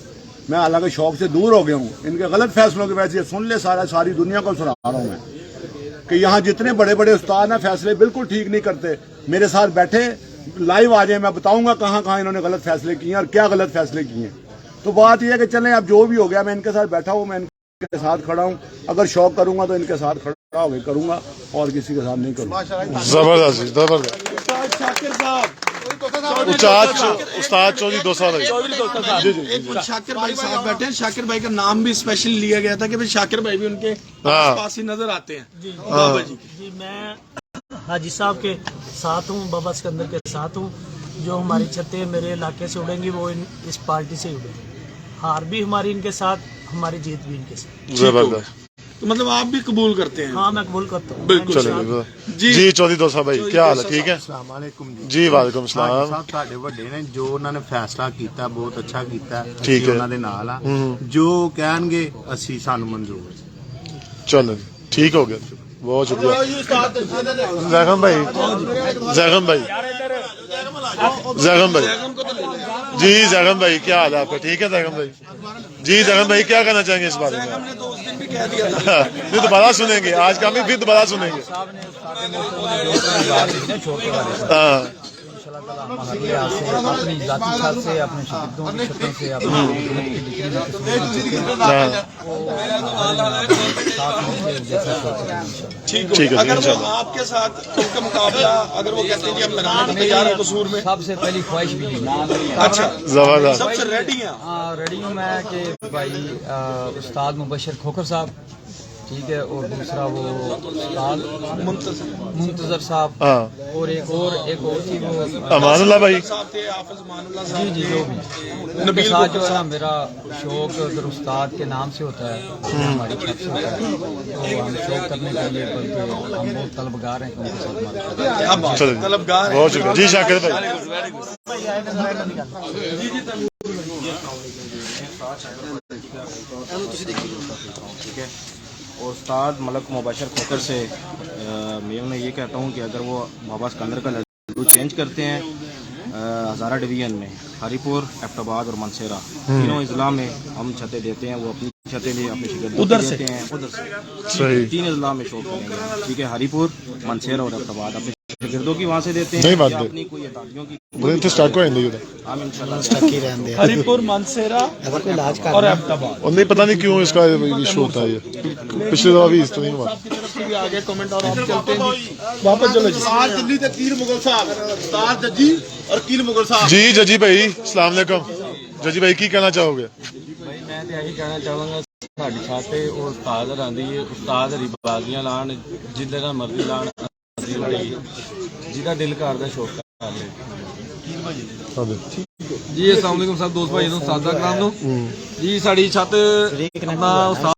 मैं हालांकि शौक से दूर हो गया हूँ, इनके गलत फैसलों की वजह से। सुन ले सारी दुनिया को सुना रहा हूँ मैं कि यहाँ जितने बड़े बड़े उस्ताद ना फैसले बिल्कुल ठीक नहीं करते। मेरे साथ बैठे लाइव आ जाए, मैं बताऊंगा कहाँ कहाँ इन्होंने गलत फैसले किए और क्या गलत फैसले किए हैं। तो बात यह है कि चलें, अब जो भी हो गया, मैं इनके साथ बैठा हूँ, मैं इनके साथ खड़ा हूँ। अगर शौक करूंगा तो इनके साथ खड़ा होकर करूंगा और किसी के साथ नहीं करूंगा। जबरदस्त जबरदस्त। शाकिर साहब उस्ताद चौधरी दोसा भाई। एक और शाकिर भाई साहब बैठे हैं। शाकिर भाई का नाम भी स्पेशल लिया गया था कि भाई शाकिर भाई भी उनके पास ही नजर आते हैं। बाबा जी जी मैं हाजी साहब के साथ हूँ, बाबा सिकंदर के साथ हूँ। जो हमारी छतें मेरे इलाके से उड़ेंगी वो इस पार्टी से ही उड़ेंगी। हार भी हमारी इनके साथ, हमारी जीत भी इनके साथ। जबरदस्त। तो मतलब आप भी कबूल करते हैं? हाँ मैं कबूल करता हूँ। बिल्कुल जी चौधरी दोसा भाई क्या हाल है? ठीक है ਜੀ ਵਾਲੇਕੁਮ ਸਲਾਮ। ਸਾਹਿਬ ਤੁਹਾਡੇ ਵੱਡੇ ਨੇ ਜੋ ਉਹਨਾਂ ਨੇ ਫੈਸਲਾ ਕੀਤਾ ਬਹੁਤ ਅੱਛਾ ਕੀਤਾ। ਠੀਕ ਹੈ। ਉਹਨਾਂ ਦੇ ਨਾਲ ਆ ਜੋ ਕਹਿਣਗੇ ਅਸੀਂ ਸਾਨੂੰ ਮਨਜ਼ੂਰ। चलो ठीक हो गया, बहुत शुक्रिया। जैगम भाई, जैगम भाई, जैगम भाई जी, जैगम भाई क्या हाल है आपका? ठीक है जैगम भाई जी। जैगम भाई क्या कहना चाहेंगे इस बारे में? फिर दोबारा सुनेंगे, आज का भी फिर दोबारा सुनेंगे। हाँ अपनी जाति छत से, अपने शहीदों की छतों से, ठीक है। अगर वो आपके साथ उनका मुकाबला, अगर वो कहते हैं कि हम लगाने को तैयार हैं कसूर में, सबसे पहली ख्वाहिश भी अच्छा जबरदस्त, सबसे रेडी हैं? हाँ रेडी हूँ मैं कि भाई उस्ताद मुबशर खोखर साहब, ठीक है, और दूसरा वो उस्ताद मुंतजर साहब, और एक और थी वो अमानुल्लाह भाई जी जी जो भी उनके साथ जो है ना मेरा शौक अगर उस्ताद के नाम से होता है, हमारी छत से होता है, तो हम शौक करने के लिए बल्कि हम बहुत तलबगार हैं कि उनके साथ हमारे चलो तलबगार। बहुत शुक्रिया जी शाकिर भाई। ठीक है। और उस्ताद मलक मुबशर खोखर से मैं ये कहता हूँ कि अगर वो बाबा सिकंदर का लड्डू चेंज करते हैं हज़ारा डिवीज़न में हरीपुर, एबटाबाद और मनसेरा तीनों अजला में हम छतें देते हैं। वो अपनी छतें भी अपने शिकर्दों उधर देते हैं, उधर से सही। 3 अजला में शौक करेंगे। ठीक है, हरीपुर, मनसेरा और एबटाबाद अपने शिकर्दों की वहाँ से देते नहीं हैं बात या है। अपनी कोई अदादियों की बोले स्टार्ट को आएंगे उधर। हम इंशाल्लाह हरीपुर, मानसेरा और अहमदाबाद। और नहीं पता नहीं क्यों इसका इशू होता है, ये पिछले दफा भी इस तरह नहीं हुआ। भी आगे कमेंट और आप चलते हैं जी, वापस चलो जी। उस्ताद दिल्ली ते कीर मुगल साहब, उस्ताद जजी और कीर मुगल साहब जी जजी भाई अस्सलाम वालेकुम। जजी भाई की कहना चाहोगे? भाई मैं तो यही कहना चाहूँगा साड़ी छाते और उस्ताद आंदी है, उस्ताद हरी बाजियां लान जिले का मर्जी लान जिदा दिल करदा शौक कर ले। जी अस्सलाम वालेकुम सब दोस्त भाई सादा कराम नो जी। साड़ी छत अपना उस्ताद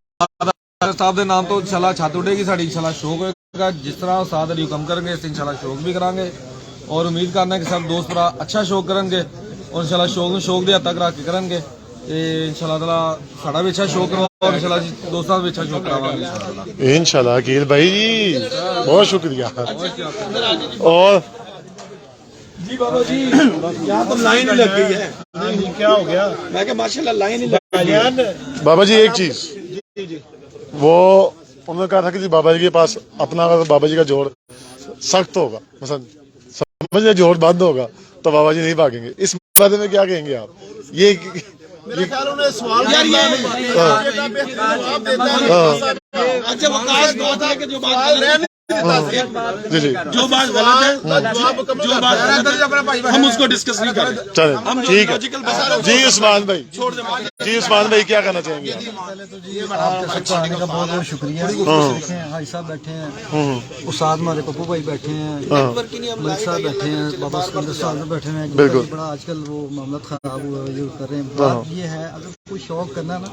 साहब के नाम तो इंशाल्लाह छत उड़ेगी साड़ी, इंशाल्लाह शौक होगा जिस तरह उस्ताद अली हुक्म करेंगे इस इंशाल्लाह शौक भी करांगे और उम्मीद करना है कि सब दोस्त भरा अच्छा शौक करेंगे और इंशाल्लाह शौक दे हद तक रख के करेंगे। इंशाल्लाह ताला साड़ा भी अच्छा शौक करो और इंशाल्लाह दोस्तों भी अच्छा शौक करावांगे इंशाल्लाह। अकील भाई जी बहुत शुक्रिया। और जी बाबा जी यहाँ तो लाइन ही लग गई है। क्या हो गया? मैं क्या माशाल्लाह लाइन ही लग गई है। बाबा जी एक चीज वो उन्होंने कहा था कि जी बाबा जी के पास अपना अगर बाबा जी का जोड़ सख्त होगा, मतलब समझ जोड़ बंद होगा तो बाबा जी नहीं भागेंगे। इस बारे में क्या कहेंगे आप? ये मेरे ख्याल उन्हें सवाल अच्छा वो काश बात है कि जो बात जी जी जो बात गलत है, जो बात हम उसको डिस्कस नहीं करें। चले ठीक है जी। उस्मान भाई जी, उस्मान भाई क्या कहना चाहेंगे? आपके सबको आने का बहुत बहुत शुक्रिया। देखें हाजी साहब बैठे हैं, उस्ताद हमारे पप्पू भाई बैठे हैं, मलिक साहब बैठे हैं, बाबा सिकंदर साहब बैठे हैं। बिल्कुल। बड़ा आजकल वो मामला खराब हुआ है जो कर रहे हैं। बात ये है अगर कोई शौक करना ना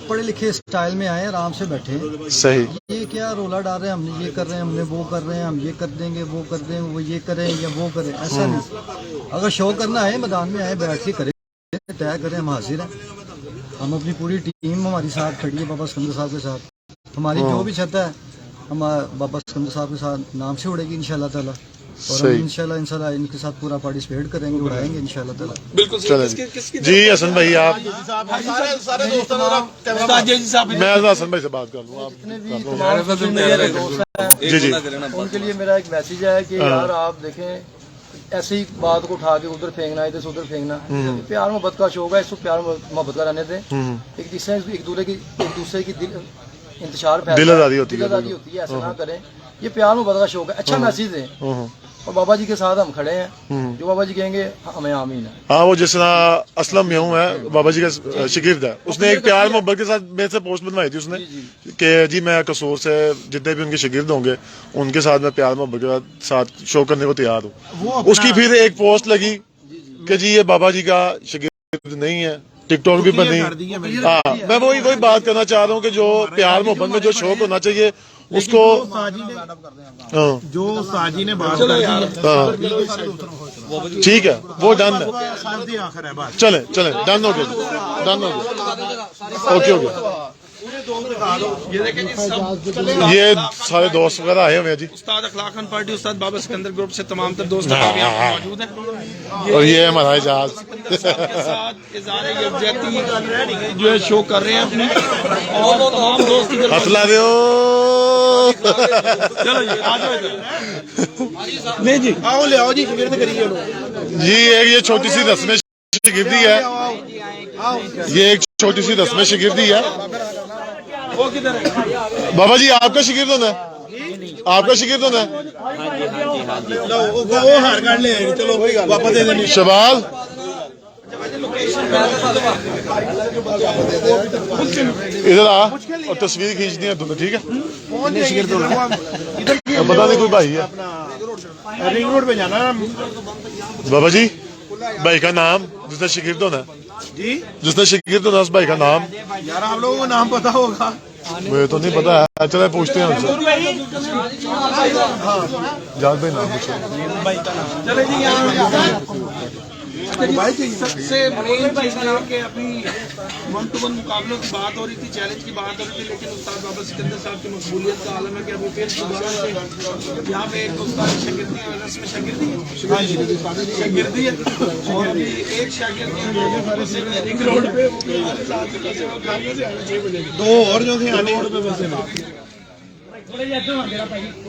पढ़े लिखे स्टाइल में आए, आराम से बैठे सही। ये क्या रोला डाल रहे हैं, हमने ये कर रहे हैं, हमने वो कर रहे हैं, हम ये कर देंगे, वो कर देंगे, वो ये करें या वो करें, ऐसा नहीं। अगर शौक करना है मैदान में आए, बैठ के करें, तय करें, हम हाजिर हैं। हम अपनी पूरी टीम हमारी साथ खड़ी है बाबा सिकंदर साहब के साथ। हमारी जो भी छत है हम बाबा सिकंदर साहब के साथ नाम से उड़ेगी इंशाल्लाह ताला और हम इंशाल्लाह इनके साथ पूरा पार्टिसिपेट करेंगे, उड़ाएंगे इंशाल्लाह ताला। बिल्कुल जी हसन भाई आप सारे दोस्तों मैं हसन भाई से बात कर लूँ जी जी। उनके लिए मेरा एक मैसेज है कि यार आप देखें ऐसी ही बात को उठा के उधर फेंकना, इधर से उधर फेंकना, प्यार मोहब्बत का शौक है, इसको प्यार मोहब्बत का रहने दें। एक दूसरे की इंतशार दिल आजादी होती है, ऐसा ना करें। ये प्यार मोहब्बत का शौक है, अच्छा मैसेज है اور بابا جی کے ساتھ ہم کھڑے ہیں, جو بابا جی کہیں گے ہمیں آمین ہے. ہاں وہ جس طرح اسلم میوں ہے بابا جی کا شاگرد ہے, اس نے ایک پیار محبت کے ساتھ میرے سے پوسٹ بنوائی تھی اس نے کہ جی میں قصور سے جتنے بھی ان کے شاگرد ہوں گے ان کے ساتھ میں پیار محبت کے ساتھ شو کرنے کو تیار ہوں. اس کی پھر ایک پوسٹ لگی کہ جی یہ بابا جی کا شاگرد نہیں ہے, ٹک ٹاک بھی بنی. ہاں میں وہی بات کرنا چاہ رہا ہوں کہ جو پیار محبت میں جو شوق ہونا چاہیے اس کو جو ساجی نے بات کر ٹھیک ہے وہ ڈن ہے. آخر ہے بات. چلیں ڈن ہو گیا, ڈن ہو گیا, اوکے ہو گیا. یہ سارے دوست وغیرہ آئے ہوئے ہیں جی. استاد اخلاقن پارٹی استاد بابا سکندر گروپ سے تمام تر دوست موجود ہیں, اور یہ ہمارا اعجاز کے ساتھ اظہار یکجہتی جو ہے شو کر رہے ہیں اپنے, اور تمام دوست ہتلا دیو. چلو جی آ جاؤ نہیں جی آؤ لے آؤ جی شاگرد کریے جی. ایک یہ چھوٹی سی رسم شاگردی ہے, یہ ایک چھوٹی سی رسم شاگردی ہے. وہ کدھر ہے بابا جی آپ کا شاگرد ہونا ہے, آپ کا شاگرد ہونا ہے. وہ ہار کاٹ لے چلو واپس دے دیں. شبال ادھر آ اور تصویر کھینچنی ہے تمہیں, ٹھیک ہے. پتا نہیں کوئی بھائی ہے رنگ روڈ پہ جانا بابا جی. بھائی کا نام جس نے شاگرد ہونا ہے, جی. جس نے شاگرد ہونا اس بھائی کا نام. یار آپ لوگوں کو نام پتا ہوگا. مجھے تو نہیں پتا ہے, چلے پوچھتے ہیں ہم سے. جاد بھائی نام سب سے مین چیز یہ کہ ابھی 1-to-1 مقابلوں کی بات ہو رہی تھی, چیلنج کی بات ہو رہی تھی, لیکن استاد بابا سکندر صاحب کی مقبولیت کا عالم ہے کہ ابھی پھر دوبارہ سے یہاں پہ ایک استاد شاگردی ہے, رسم شاگردی ہے, اور ایک شاگرد رنگ روڈ پہ دو اور جو تھے آنے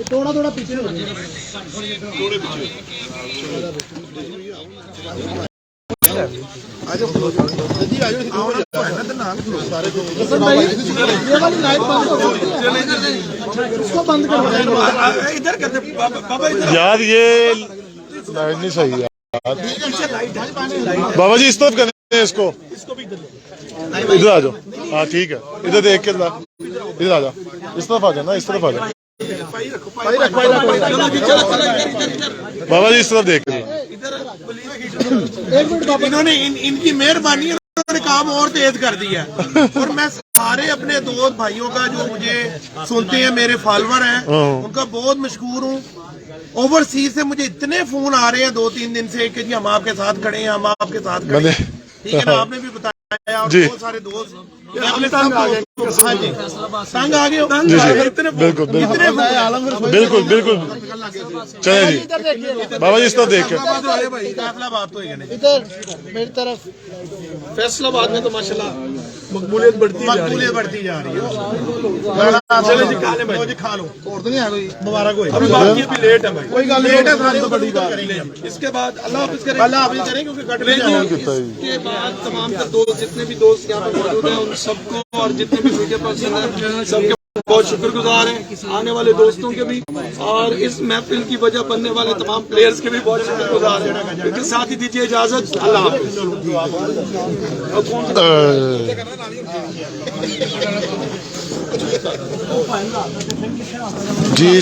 تھوڑا پیچھے یار یہ لائٹ نہیں صحیح ہے. بابا جی اس طرف کریں اس کو, ادھر آ جاؤ. ہاں ٹھیک ہے, ادھر دیکھ کے ادھر آ جاؤ, اس طرف آ جاؤ نا, اس طرف آ جاؤ. بابا جی اس طرف دیکھ کے. انہوں نے ان کی مہربانی انہوں نے کام اور تیز کر دیا, اور میں سارے اپنے دوست بھائیوں کا جو مجھے سنتے ہیں میرے فالوور ہیں ان کا بہت مشکور ہوں. اوورسیز سے مجھے اتنے فون آ رہے ہیں 2-3 دن سے کہ جی ہم آپ کے ساتھ کھڑے ہیں, ہم آپ کے ساتھ کھڑے ہیں. ٹھیک ہے نا, آپ نے بھی بتایا, اور بہت سارے دوست تنگ آ گئے. بالکل بالکل بالکل. چلے جی بابا جی اس طرف دیکھ کے. میری طرف فیصلہ آباد میں تو ماشاءاللہ مقبولیت بڑھتی جا رہی ہے. چلے جی کھا لیں بھائی, جی کھا لو, اور تو نہیں ہے کوئی مبارک ہو. ابھی باقی ابھی لیٹ ہے بھائی, کوئی گل لیٹ ہے, ساری تو بڑی بات. اس کے بعد اللہ حافظ کریں, اللہ حافظ کریں کیونکہ کٹ لے جانا. اس کے بعد تمام تر دوست جتنے بھی دوست یہاں پہ موجود ہیں ان سب کو, اور جتنے بھی میڈیا پرسن ہیں سب کے بہت شکر گزار ہیں, آنے والے دوستوں کے بھی, اور اس محفل کی وجہ بننے والے تمام پلیئرز کے بھی بہت شکر گزار ہیں. لیکن ساتھ ہی دیجیے اجازت, اللہ حافظ. جی